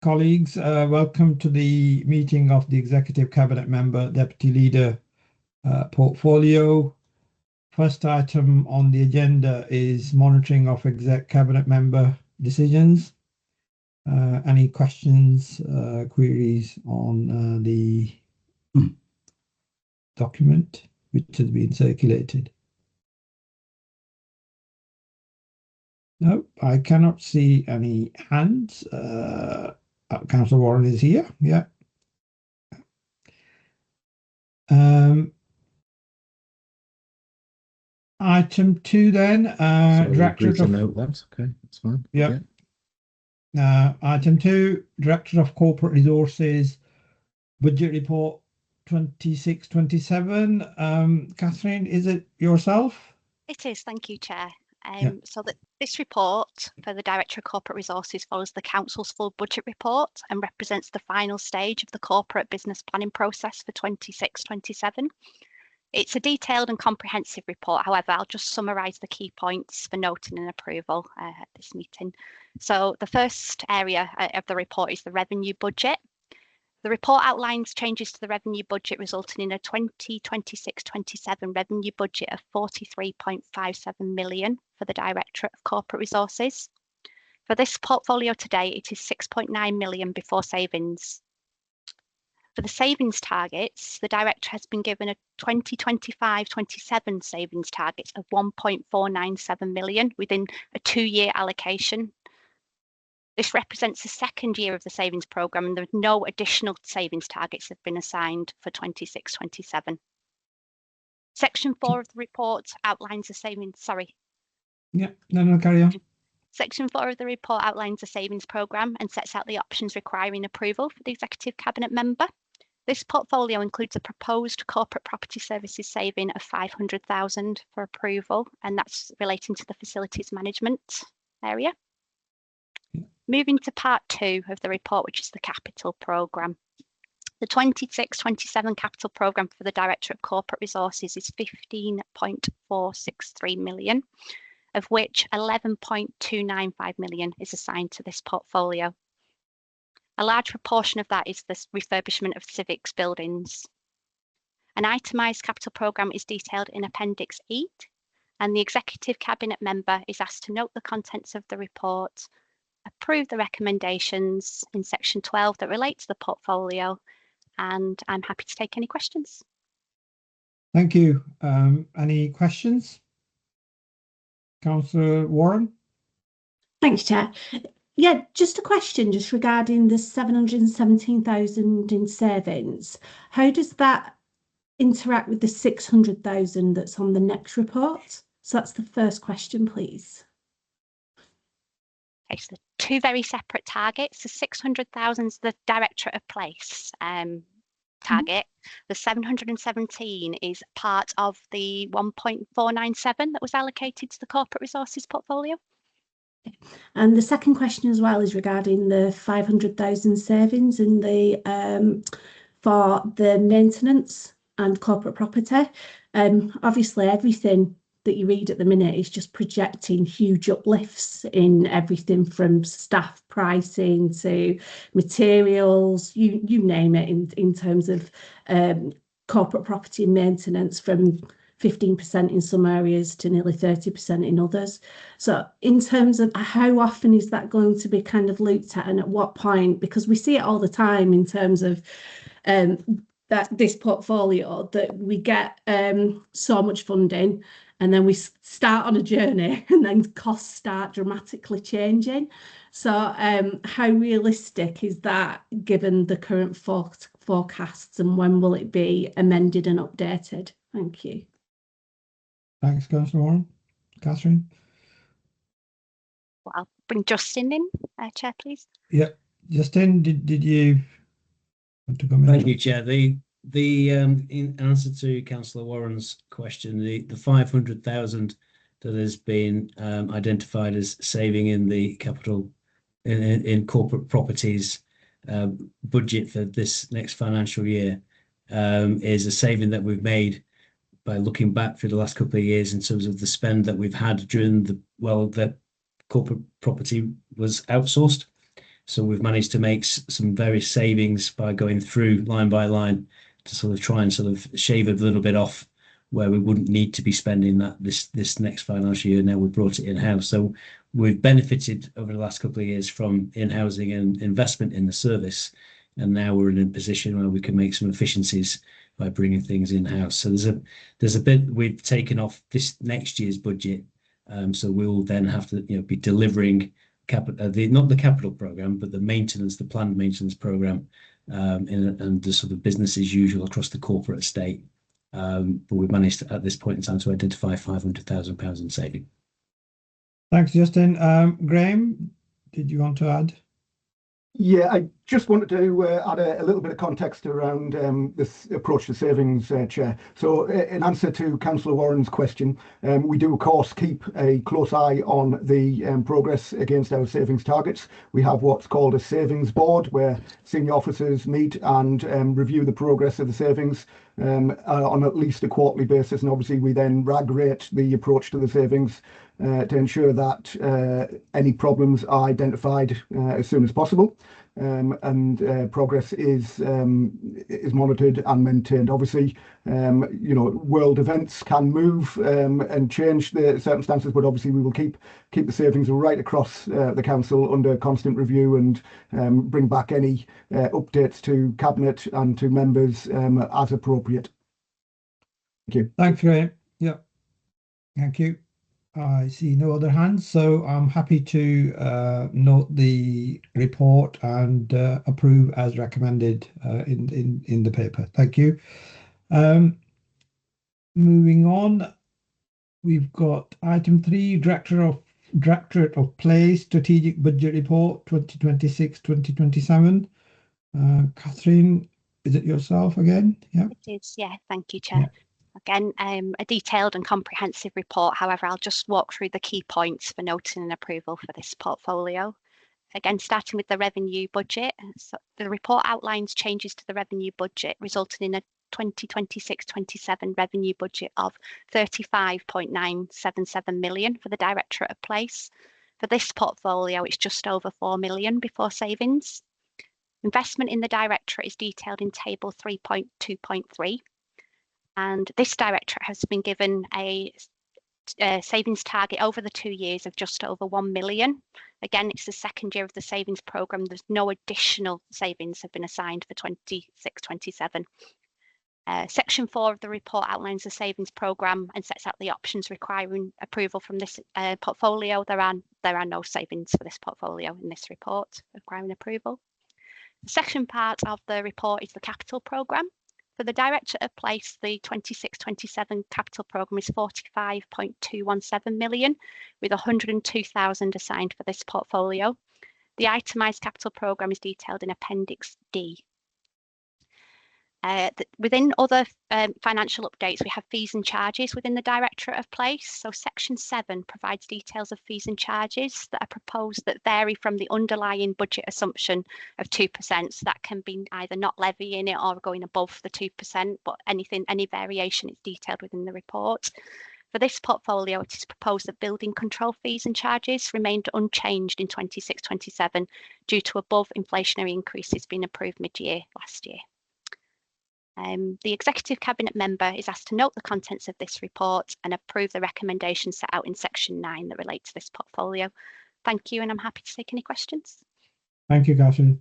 Colleagues, welcome to the meeting of the Executive Cabinet Member Deputy Leader portfolio. First item on the agenda is monitoring of Exec Cabinet Member decisions. Any questions, queries on the document which has been circulated? No, I cannot see any hands. Councillor Warren is here. Yeah. Item 2 then. Director of note that. Okay, that's fine. Yeah. Item 2, Director of Corporate Resources, Budget Report 26-27. Catherine, is it yourself? It is, thank you, Chair. So that this report for the Director of Corporate Resources follows the Council's full budget report and represents the final stage of the corporate business planning process for 26-27. It's a detailed and comprehensive report. However, I'll just summarise the key points for noting and approval at this meeting. So the first area of the report is the revenue budget. The report outlines changes to the revenue budget resulting in a 2026-27 revenue budget of 43.57 million for the Directorate of Corporate Resources. For this portfolio today, it is 6.9 million before savings. For the savings targets, the Director has been given a 2025-27 savings target of 1.497 million within a 2-year allocation. This represents the second year of the savings programme and there are no additional savings targets that have been assigned for 26-27. Section 4 of the report outlines the savings, carry on. Section 4 of the report outlines the savings programme and sets out the options requiring approval for the Executive Cabinet Member. This portfolio includes a proposed corporate property services saving of 500,000 for approval, and that's relating to the facilities management area. Moving to part 2 of the report, which is the capital programme. The 26-27 capital programme for the Director of Corporate Resources is 15.463 million, of which 11.295 million is assigned to this portfolio. A large proportion of that is the refurbishment of civics buildings. An itemised capital programme is detailed in Appendix 8, and the Executive Cabinet Member is asked to note the contents of the report, approve the recommendations in section 12 that relate to the portfolio, and I'm happy to take any questions. Thank you. Any questions? Councillor Warren? Thanks, Chair. Yeah, just a question just regarding the 717,000 in savings. How does that interact with the 600,000 that's on the next report? So that's the first question, please. Okay, so 2 very separate targets. The 600,000 is the Directorate of Place target. The 717 is part of the 1.497 that was allocated to the corporate resources portfolio. And the second question as well is regarding the 500,000 savings in the for the maintenance and corporate property. Obviously, everything that you read at the minute is just projecting huge uplifts in everything from staff pricing to materials, you name it, in terms of corporate property and maintenance, from 15% in some areas to nearly 30% in others. So in terms of how often is that going to be kind of looked at, and at what point? Because we see it all the time in terms of that this portfolio, that we get so much funding and then we start on a journey and then costs start dramatically changing. So how realistic is that given the current forecasts, and when will it be amended and updated? Thank you. Thanks, Councillor Warren. Catherine? Well, I'll bring Justin in, Chair, please. Yeah, Justin, did you want to comment? Thank you, Chair. The in answer to Councillor Warren's question, the 500,000 that has been identified as saving in the capital in corporate properties budget for this next financial year is a saving that we've made by looking back through the last couple of years in terms of the spend that we've had during the corporate property was outsourced. So we've managed to make some various savings by going through line by line to sort of try and sort of shave a little bit off where we wouldn't need to be spending that this next financial year. Now we've brought it in-house. So we've benefited over the last couple of years from in-housing and investment in the service. And now we're in a position where we can make some efficiencies by bringing things in-house. So there's a bit we've taken off this next year's budget. So we'll then have to be delivering not the capital program, but the planned maintenance program, and the sort of business as usual across the corporate estate. But we've managed at this point in time to identify £500,000 in saving. Thanks, Justin. Graham, did you want to add? Yeah, I just wanted to add a little bit of context around this approach to savings, Chair. So in answer to Councillor Warren's question, we do, of course, keep a close eye on the progress against our savings targets. We have what's called a savings board where senior officers meet and review the progress of the savings on at least a quarterly basis. And obviously, we then RAG rate the approach to the savings to ensure that any problems are identified as soon as possible, and progress is monitored and maintained. Obviously, world events can move and change the circumstances, but obviously we will keep the savings right across the council under constant review and bring back any updates to cabinet and to members as appropriate. Thank you. Thanks, Graham. Yeah, thank you. I see no other hands, so I'm happy to note the report and approve as recommended in the paper. Thank you. Moving on, we've got item 3, Directorate of Play Strategic Budget Report 2026-2027. Catherine, is it yourself again? Yeah. It is, yeah. Thank you, Chair. Yeah. Again, a detailed and comprehensive report. However, I'll just walk through the key points for noting and approval for this portfolio. Again, starting with the revenue budget. So the report outlines changes to the revenue budget, resulting in a 2026-27 revenue budget of 35.977 million for the Directorate of Place. For this portfolio, it's just over 4 million before savings. Investment in the Directorate is detailed in Table 3.2.3. And this directorate has been given a savings target over the 2 years of just over 1 million. Again, it's the second year of the savings programme. There's no additional savings have been assigned for 26-27. Section 4 of the report outlines the savings programme and sets out the options requiring approval from this portfolio. There are no savings for this portfolio in this report requiring approval. The second part of the report is the capital programme. For the Directorate of Place, the 26-27 capital programme is 45.217 million, with 102,000 assigned for this portfolio. The itemised capital programme is detailed in Appendix D. Within other financial updates, we have fees and charges within the Directorate of Place. So Section 7 provides details of fees and charges that are proposed that vary from the underlying budget assumption of 2%. So that can be either not levying it or going above the 2%, but any variation is detailed within the report. For this portfolio, it is proposed that building control fees and charges remained unchanged in 26-27 due to above inflationary increases being approved mid-year last year. The Executive Cabinet member is asked to note the contents of this report and approve the recommendations set out in Section 9 that relate to this portfolio. Thank you, and I'm happy to take any questions. Thank you, Catherine.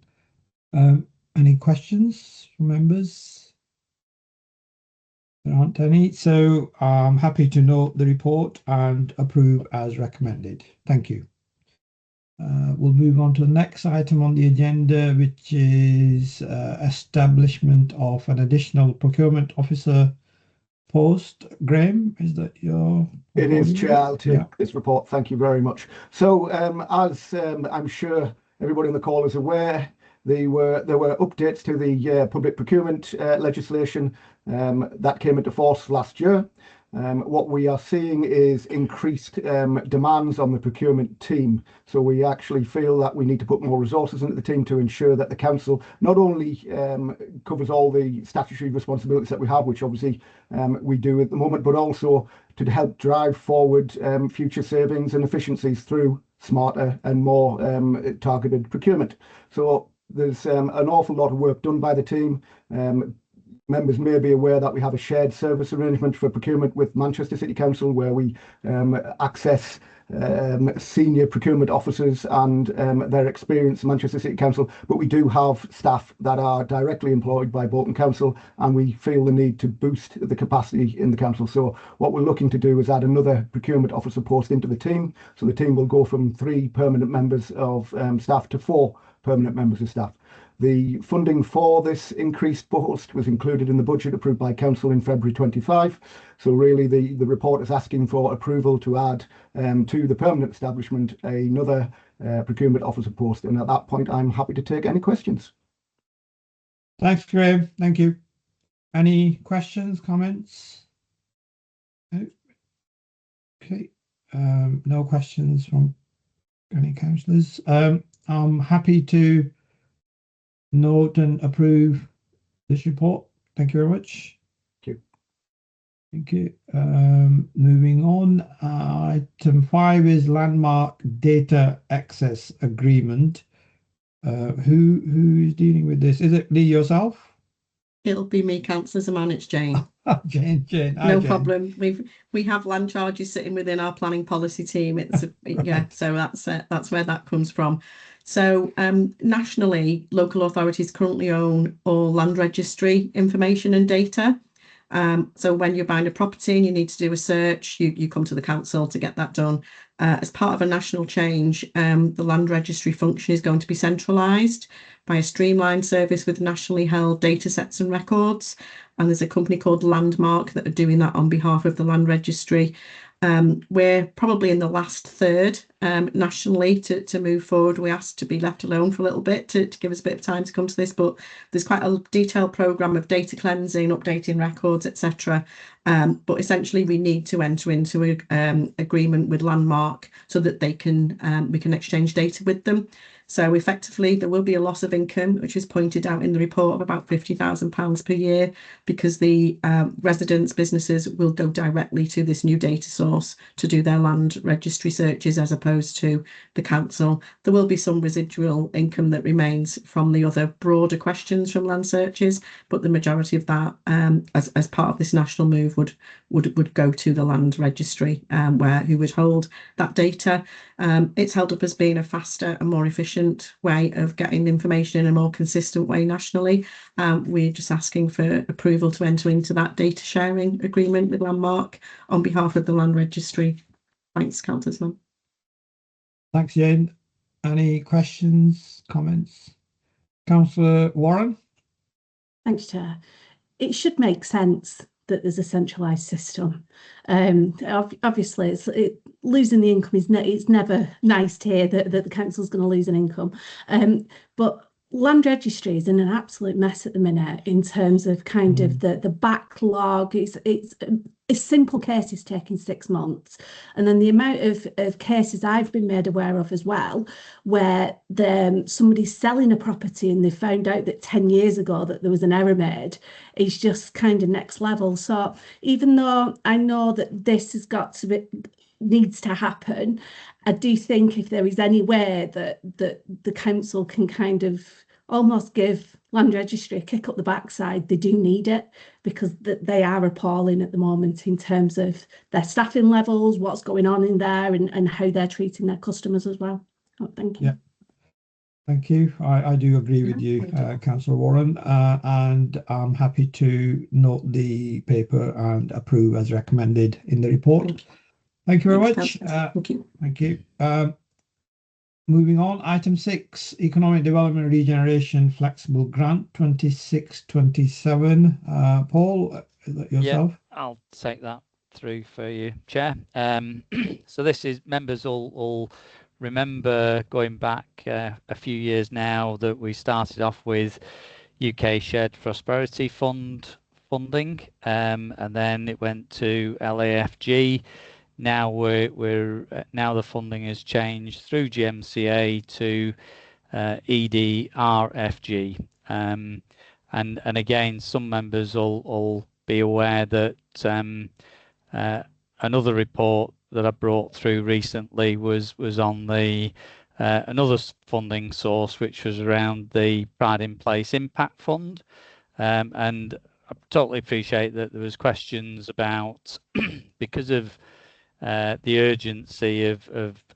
Any questions from members? There aren't any, so I'm happy to note the report and approve as recommended. Thank you. We'll move on to the next item on the agenda, which is establishment of an additional procurement officer post. Graham, is that your? It is, Chair. I'll take this report. Thank you very much. So, as I'm sure everybody on the call is aware, there were updates to the public procurement legislation that came into force last year. What we are seeing is increased demands on the procurement team. So we actually feel that we need to put more resources into the team to ensure that the council not only covers all the statutory responsibilities that we have, which obviously we do at the moment, but also to help drive forward future savings and efficiencies through smarter and more targeted procurement. So there's an awful lot of work done by the team. Members may be aware that we have a shared service arrangement for procurement with Manchester City Council, where we access senior procurement officers and their experience in Manchester City Council, but we do have staff that are directly employed by Bolton Council, and we feel the need to boost the capacity in the council. So what we're looking to do is add another procurement officer post into the team. So the team will go from 3 permanent members of staff to 4 permanent members of staff. The funding for this increased post was included in the budget approved by Council in February 25. So really the report is asking for approval to add to the permanent establishment another procurement officer post. And at that point, I'm happy to take any questions. Thanks, Graham. Thank you. Any questions, comments? No? Okay. No questions from any councillors. I'm happy to note and approve this report. Thank you very much. Thank you. Thank you. Moving on, item 5 is landmark data access agreement. Who is dealing with this? Is it Lee yourself? It'll be me, Councillor Zaman. It's Jane. Jane. Hi, No Jane. problem. We have land charges sitting within our planning policy team. It's yeah, so that's where that comes from. So nationally, local authorities currently own all land registry information and data. So when you're buying a property and you need to do a search, you come to the council to get that done. As part of a national change, the land registry function is going to be centralised by a streamlined service with nationally held data sets and records. And there's a company called Landmark that are doing that on behalf of the land registry. We're probably in the last third nationally to move forward. We asked to be left alone for a little bit to give us a bit of time to come to this, but there's quite a detailed programme of data cleansing, updating records, etc. But essentially we need to enter into an agreement with Landmark so that we can exchange data with them. So effectively, there will be a loss of income, which is pointed out in the report, of about £50,000 per year, because the residents, businesses will go directly to this new data source to do their land registry searches as opposed to the council. There will be some residual income that remains from the other broader questions from land searches, but the majority of that, as part of this national move, would go to the land registry, who would hold that data. It's held up as being a faster and more efficient way of getting information in a more consistent way nationally. We're just asking for approval to enter into that data sharing agreement with Landmark on behalf of the land registry. Thanks, Councillor. Thanks, Jane. Any questions, comments? Councillor Warren? Thanks, Chair. It should make sense that there's a centralised system. Obviously, losing the income it's never nice to hear that the council's going to lose an income. But land registry is in an absolute mess at the minute in terms of kind of the backlog. It's simple cases taking 6 months, and then the amount of cases I've been made aware of as well, where somebody's selling a property and they found out that 10 years ago that there was an error made, is just kind of next level. So even though I know that this has got to needs to happen, I do think if there is any way that the council can kind of almost give land registry a kick up the backside, they do need it, because they are appalling at the moment in terms of their staffing levels, what's going on in there, and how they're treating their customers as well. Oh, thank you. Yeah. Thank you. I do agree with you, Councillor Warren, and I'm happy to note the paper and approve as recommended in the report. Thank you very much. Thank you. Thank you. Moving on, item 6, Economic Development Regeneration Flexible Grant 26-27. Paul, is that yourself? Yeah, I'll take that through for you, Chair. So this is, members all remember going back a few years now that we started off with UK Shared Prosperity Fund funding, and then it went to LAFG. Now now the funding has changed through GMCA to EDRFG, and again, some members will be aware that another report I brought through recently was on the another funding source, which was around the Pride in Place Impact Fund, and I totally appreciate that there was questions about because of the urgency of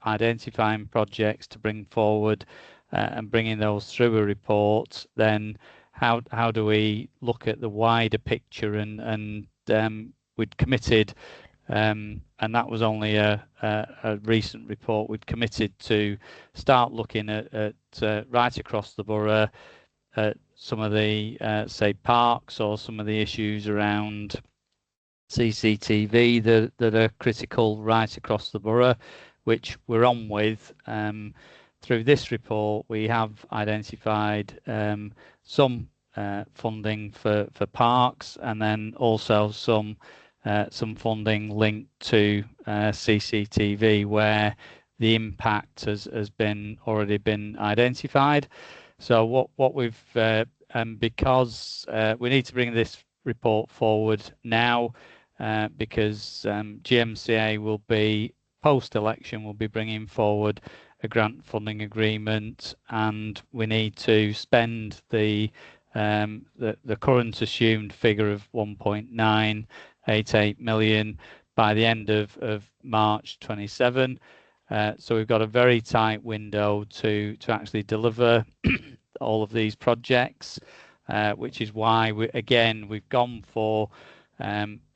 identifying projects to bring forward and bringing those through a report, then how do we look at the wider picture, and we'd committed, and that was only a recent report, we'd committed to start looking at right across the borough at some of the say parks or some of the issues around CCTV that are critical right across the borough, which we're on with. Through this report, we have identified some funding for parks, and then also some funding linked to CCTV, where the impact has already been identified. So what we've because we need to bring this report forward now, because GMCA will be post-election, will be bringing forward a grant funding agreement, and we need to spend the current assumed figure of 1.988 million by the end of March 27. So we've got a very tight window to actually deliver all of these projects, which is why we've gone for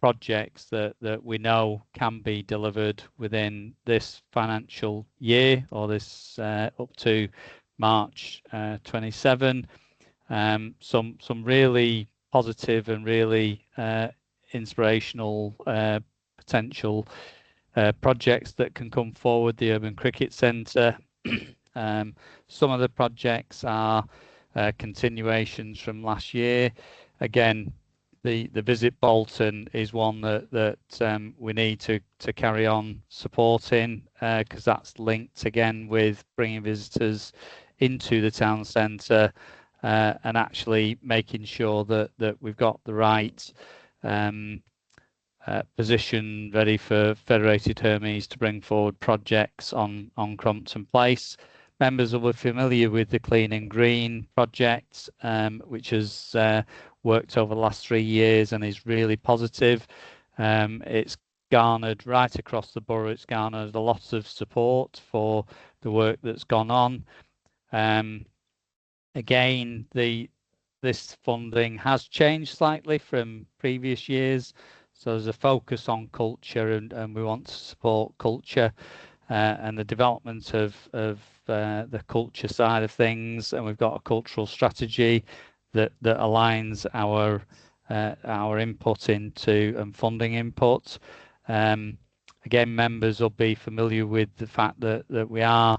projects that we know can be delivered within this financial year, or this up to March 27. Some really positive and really inspirational potential projects that can come forward. The Urban Cricket Centre. Some of the projects are continuations from last year. Again, the Visit Bolton is one that we need to carry on supporting, because that's linked again with bringing visitors into the town centre, and actually making sure that we've got the right position ready for Federated Hermes to bring forward projects on Crompton Place. Members will be familiar with the Clean and Green project, which has worked over the last 3 years and is really positive. It's garnered right across the borough, it's garnered a lot of support for the work that's gone on. Again, this funding has changed slightly from previous years, so there's a focus on culture, and we want to support culture and the development of the culture side of things, and we've got a cultural strategy that aligns our input into and funding input. Again, members will be familiar with the fact that we are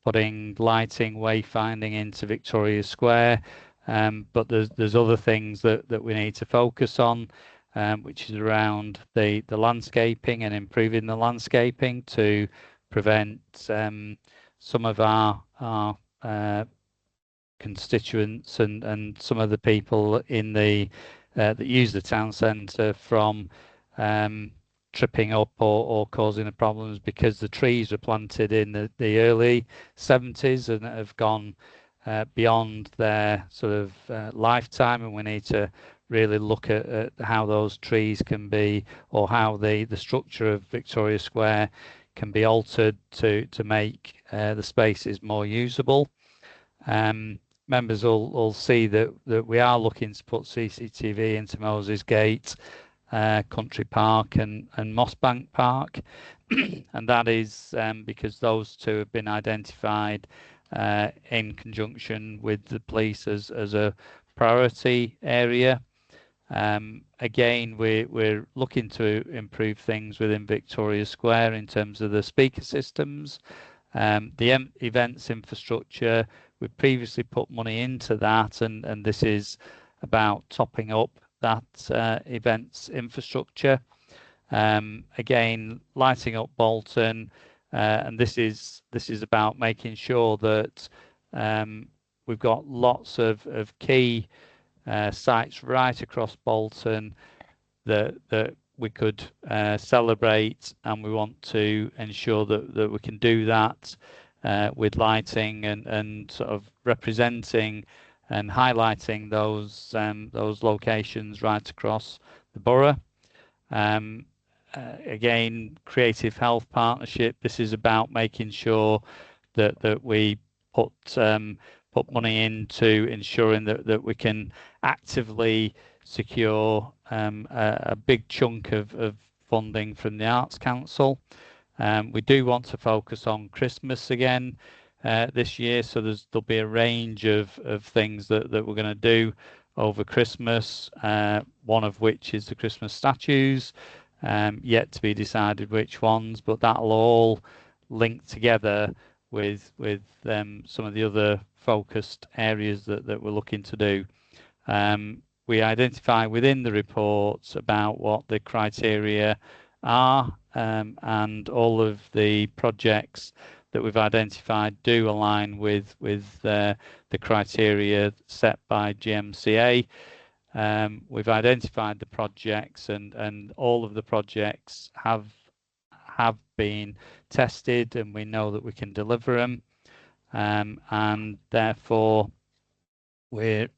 putting lighting, wayfinding into Victoria Square, but there's other things that we need to focus on, which is around the landscaping and improving the landscaping to prevent some of our constituents and some of the people in the that use the town centre from tripping up or causing the problems, because the trees were planted in the early 70s and have gone beyond their sort of lifetime, and we need to really look at how those trees can be, or how the structure of Victoria Square can be altered to make the spaces more usable. Members will see that we are looking to put CCTV into Moses Gate, Country Park and Mossbank Park, and that is because those two have been identified in conjunction with the police as a priority area. Again, we're looking to improve things within Victoria Square in terms of the speaker systems, the events infrastructure. We've previously put money into that, and this is about topping up that events infrastructure. Again, lighting up Bolton, and this is about making sure that we've got lots of key sites right across Bolton that we could celebrate, and we want to ensure that we can do that with lighting and sort of representing and highlighting those locations right across the borough. Again, Creative Health Partnership. This is about making sure that we put money into ensuring that we can actively secure a big chunk of funding from the Arts Council. We do want to focus on Christmas again this year, so there'll be a range of things that we're going to do over Christmas, one of which is the Christmas statues, yet to be decided which ones, but that'll all link together with some of the other focused areas that we're looking to do. We identify within the reports about what the criteria are, and all of the projects that we've identified do align with the criteria set by GMCA. We've identified the projects, and all of the projects have been tested, and we know that we can deliver them, and therefore we're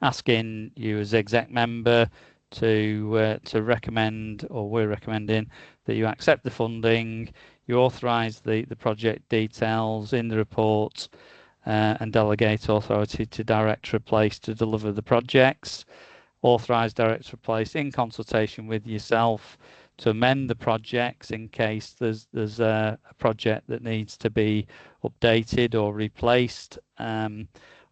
asking you as exec member to recommend, or we're recommending that you accept the funding, you authorise the project details in the report, and delegate authority to Director of Place to deliver the projects. Authorise Director of Place in consultation with yourself to amend the projects in case there's a project that needs to be updated or replaced.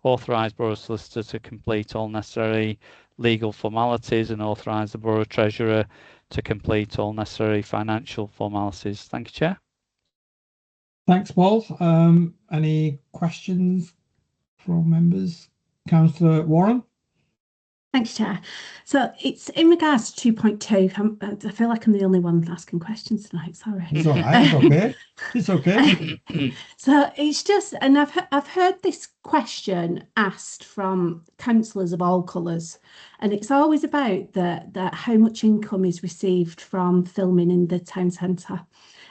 Authorise Borough Solicitor to complete all necessary legal formalities, and authorise the Borough Treasurer to complete all necessary financial formalities. Thank you, Chair. Thanks, Paul. Any questions from members? Councillor Warren? Thanks, Chair. So it's in regards to 2.2. I feel like I'm the only one asking questions tonight. Sorry. It's all right. It's okay. It's okay. So it's just, and I've heard this question asked from councillors of all colours, and it's always about that how much income is received from filming in the town centre.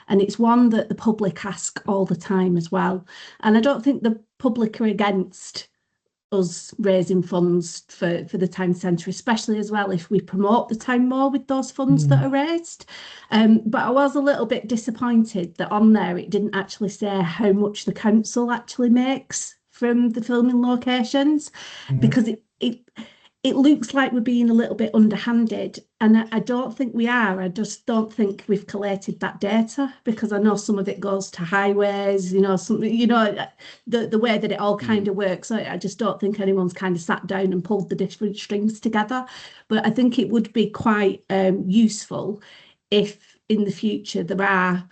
And it's one that the public ask all the time as well. And I don't think the public are against us raising funds for the town centre, especially as well if we promote the town more with those funds that are raised. But I was a little bit disappointed that on there it didn't actually say how much the council actually makes from the filming locations, because it looks like we're being a little bit underhanded, and I don't think we are. I just don't think we've collated that data, because I know some of it goes to highways, the way that it all kind of works. I just don't think anyone's kind of sat down and pulled the different strings together. But I think it would be quite useful if in the future there are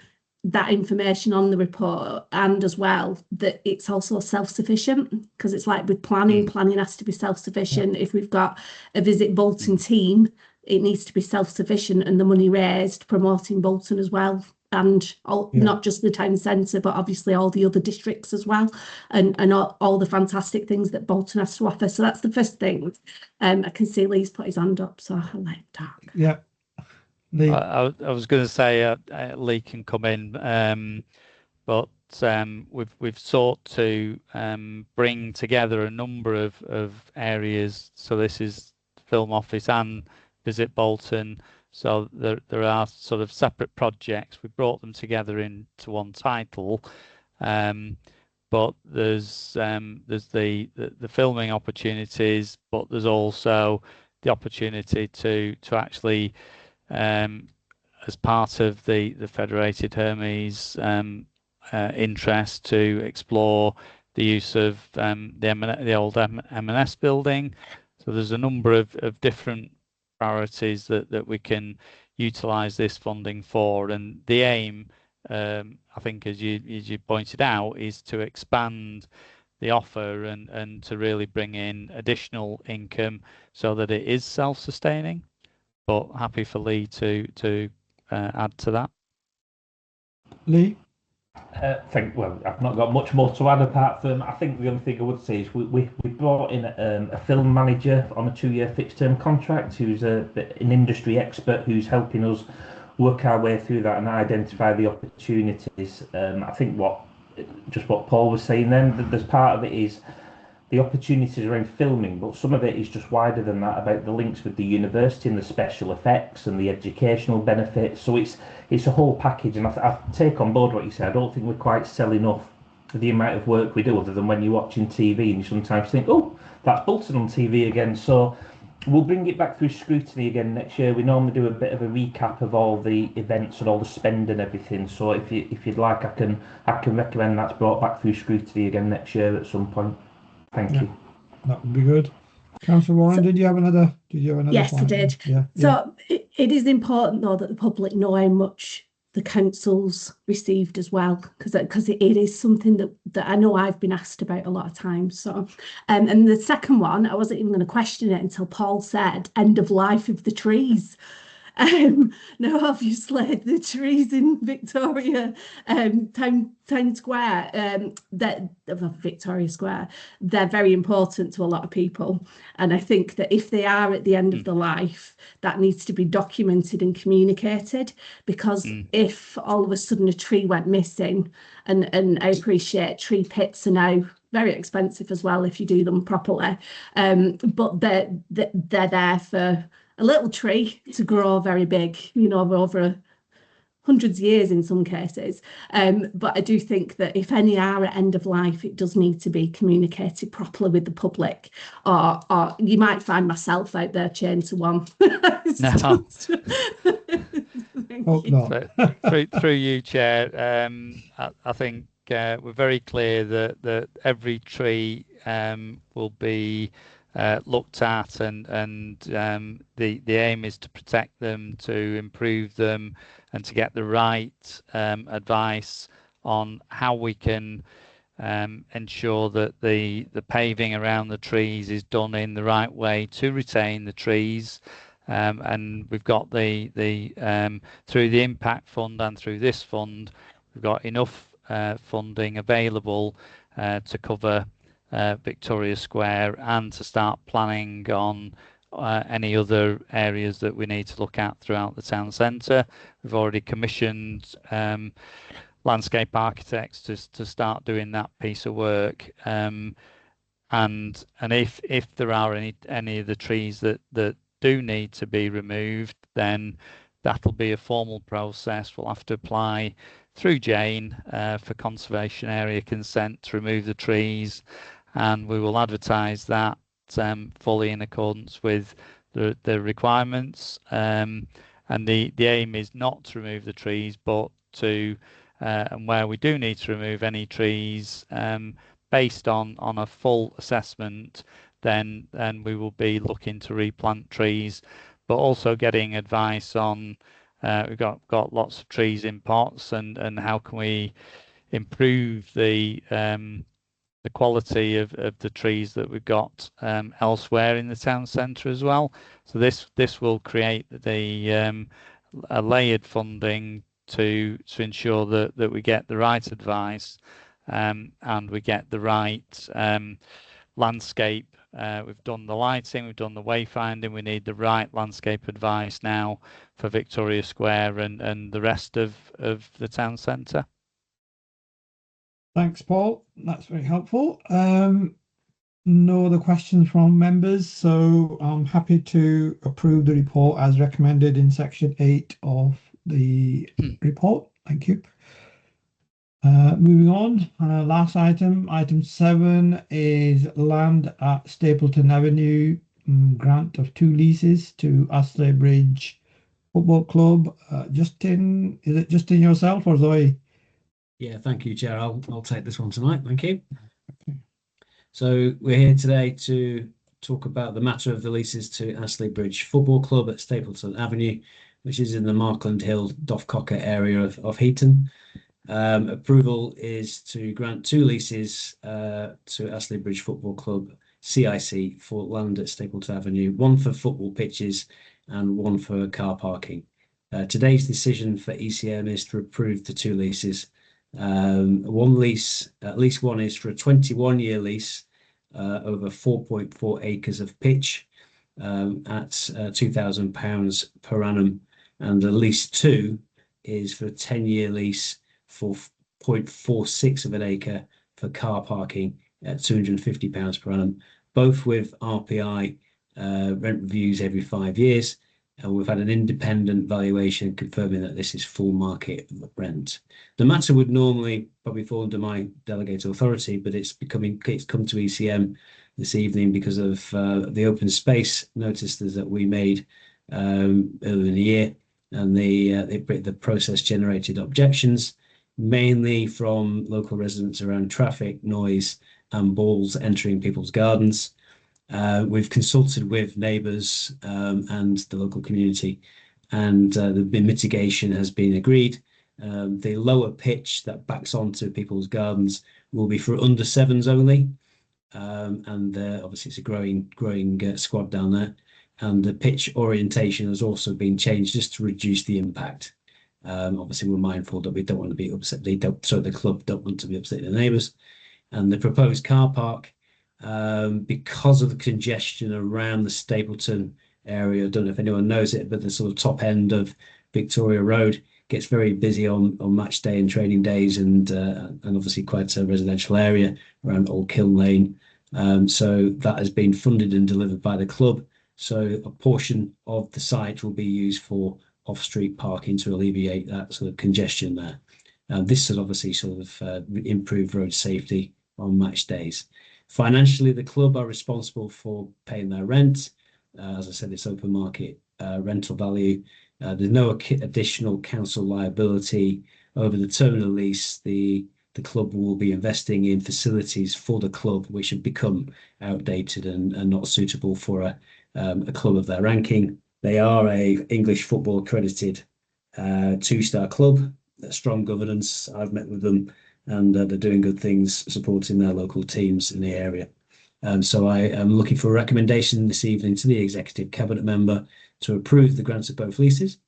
that information on the report, and as well that it's also self-sufficient, because it's like with planning has to be self-sufficient. If we've got a Visit Bolton team, it needs to be self-sufficient, and the money raised promoting Bolton as well, and not just the town centre, but obviously all the other districts as well, and all the fantastic things that Bolton has to offer. So that's the first thing. I can see Lee's put his hand up, so I'll let him talk. Yeah. Lee. I was going to say Lee can come in, but we've sought to bring together a number of areas. So this is Film Office and Visit Bolton. So there are sort of separate projects. We brought them together into one title, but there's the filming opportunities, but there's also the opportunity to actually, as part of the Federated Hermes interest, to explore the use of the old M&S building. So there's a number of different priorities that we can utilise this funding for, and the aim, I think, as you pointed out, is to expand the offer and to really bring in additional income so that it is self-sustaining. But happy for Lee to add to that. Lee? Well, I've not got much more to add apart from, I think the only thing I would say is we brought in a film manager on a 2-year fixed term contract who's an industry expert who's helping us work our way through that and identify the opportunities. I think what Paul was saying then, there's part of it is the opportunities around filming, but some of it is just wider than that, about the links with the university and the special effects and the educational benefits. So it's a whole package, and I take on board what you said. I don't think we're quite selling enough for the amount of work we do, other than when you're watching TV and you sometimes think, oh, that's Bolton on TV again. So we'll bring it back through scrutiny again next year. We normally do a bit of a recap of all the events and all the spend and everything. So if you'd like, I can recommend that's brought back through scrutiny again next year at some point. Thank you. That would be good. Councillor Warren, did you have another? Yes, point? I did. Yeah. So it is important, though, that the public know how much the council's received as well, because it is something that I know I've been asked about a lot of times. So, and the second one, I wasn't even going to question it until Paul said end of life of the trees. Now, obviously, the trees in Victoria Town Square, Victoria Square, they're very important to a lot of people. And I think that if they are at the end of the life, that needs to be documented and communicated, because if all of a sudden a tree went missing, and I appreciate tree pits are now very expensive as well if you do them properly, but they're there for a little tree to grow very big, over hundreds of years in some cases. But I do think that if any are at end of life, it does need to be communicated properly with the public, or you might find myself out there chained to one. No. Hope not. Through you, Chair, I think we're very clear that every tree will be looked at, and the aim is to protect them, to improve them, and to get the right advice on how we can ensure that the paving around the trees is done in the right way to retain the trees. And we've got the through the impact fund and through this fund, we've got enough funding available to cover Victoria Square and to start planning on any other areas that we need to look at throughout the town centre. We've already commissioned landscape architects to start doing that piece of work. And if there are any of the trees that do need to be removed, then that'll be a formal process. We'll have to apply through Jane for conservation area consent to remove the trees, and we will advertise that fully in accordance with the requirements. And the aim is not to remove the trees, but to and where we do need to remove any trees based on a full assessment, then we will be looking to replant trees, but also getting advice on we've got lots of trees in pots, and how can we improve the quality of the trees that we've got elsewhere in the town centre as well. So this will create a layered funding to ensure that we get the right advice and we get the right landscape. We've done the lighting, we've done the wayfinding, we need the right landscape advice now for Victoria Square and the rest of the town centre. Thanks, Paul. That's very helpful. No other questions from members, so I'm happy to approve the report as recommended in section 8 of the report. Thank you. Moving on, last item 7 is land at Stapleton Avenue, grant of 2 leases to Astley Bridge Football Club. Justin, is it Justin yourself or Zoe? Yeah, thank you, Chair. I'll take this one tonight. Thank you. Okay. So we're here today to talk about the matter of the leases to Astley Bridge Football Club at Stapleton Avenue, which is in the Markland Hill, Dovcocker area of Heaton. Approval is to grant 2 leases to Astley Bridge Football Club, CIC, for land at Stapleton Avenue, 1 for football pitches and 1 for car parking. Today's decision for ECM is to approve the 2 leases One lease, at least one, is for a 21-year lease over 4.4 acres of pitch at £2,000 per annum, and the lease 2 is for a 10-year lease for 0.46 of an acre for car parking at £250 per annum, both with RPI rent reviews every 5 years. And we've had an independent valuation confirming that this is full market rent. The matter would normally probably fall under my delegated authority, but it's come to ECM this evening because of the open space notices that we made earlier in the year, and the process generated objections, mainly from local residents around traffic, noise, and balls entering people's gardens. We've consulted with neighbours and the local community, and the mitigation has been agreed. The lower pitch that backs onto people's gardens will be for under 7s only, and obviously it's a growing squad down there. And the pitch orientation has also been changed just to reduce the impact. Obviously, we're mindful that we don't want to be upset. The club don't want to be upsetting the neighbours. And the proposed car park, because of the congestion around the Stapleton area, I don't know if anyone knows it, but the sort of top end of Victoria Road gets very busy on match day and training days, and obviously quite a residential area around Old Kiln Lane. So that has been funded and delivered by the club. So a portion of the site will be used for off-street parking to alleviate that sort of congestion there. This has obviously sort of improved road safety on match days. Financially, the club are responsible for paying their rent. As I said, it's open market rental value. There's no additional council liability. Over the term of the lease, the club will be investing in facilities for the club which have become outdated and not suitable for a club of their ranking. They are a English football accredited 2-star club, strong governance. I've met with them, and they're doing good things, supporting their local teams in the area. So I am looking for a recommendation this evening to the Executive Cabinet member to approve the grants of both leases,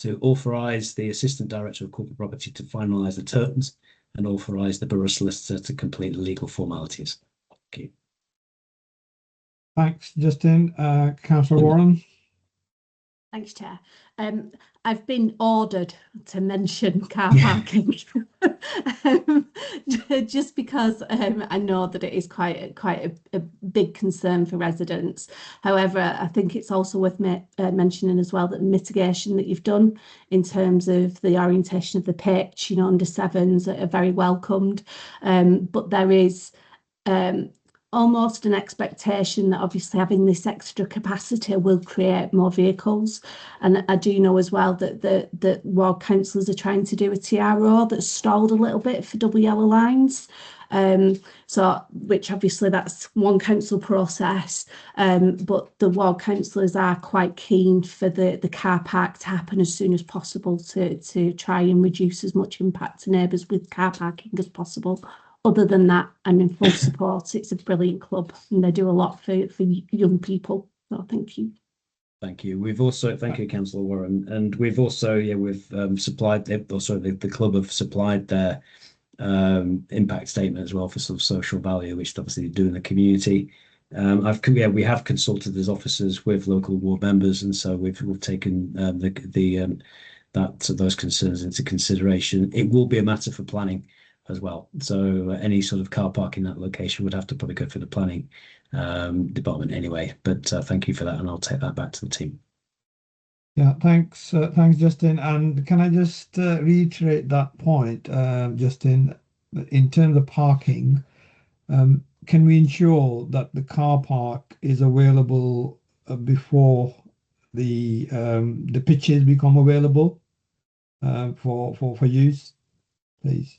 to authorise the Assistant Director of Corporate Property to finalise the terms, and authorise the Borough Solicitor to complete the legal formalities. Thank you. Thanks, Justin. Councillor Warren. Thanks, Chair. I've been ordered to mention car parking just because I know that it is quite a big concern for residents. However, I think it's also worth mentioning as well that the mitigation that you've done in terms of the orientation of the pitch, under 7s are very welcomed. But there is almost an expectation that obviously having this extra capacity will create more vehicles. And I do know as well that the ward councillors are trying to do a TRO that's stalled a little bit for double yellow lines. So which obviously that's one council process, but the ward councillors are quite keen for the car park to happen as soon as possible to try and reduce as much impact to neighbours with car parking as possible. Other than that, I'm in full support. It's a brilliant club and they do a lot for young people. So thank you. Thank you. We've also, thank you, Councillor Warren. And we've also, we've supplied, also the club have supplied their impact statement as well for sort of social value, which obviously do in the community. We have consulted as officers with local ward members, and so we've taken those concerns into consideration. It will be a matter for planning as well. So any sort of car park in that location would have to probably go through the planning department anyway. But thank you for that, and I'll take that back to the team. Yeah, thanks, Justin. And can I just reiterate that point, Justin, in terms of parking, can we ensure that the car park is available before the pitches become available for use, please?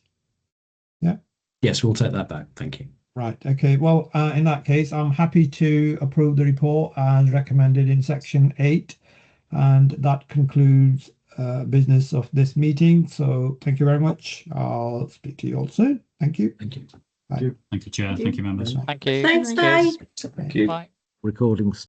Yeah. Yes, we'll take that back. Thank you. Right. Okay. Well, in that case, I'm happy to approve the report as recommended in section 8. And that concludes business of this meeting. So thank you very much. I'll speak to you all soon. Thank you. Thank you. Bye. Thank you, Chair. Thank you, members. Thank you. Thanks, bye. Thank you. Bye. Recordings.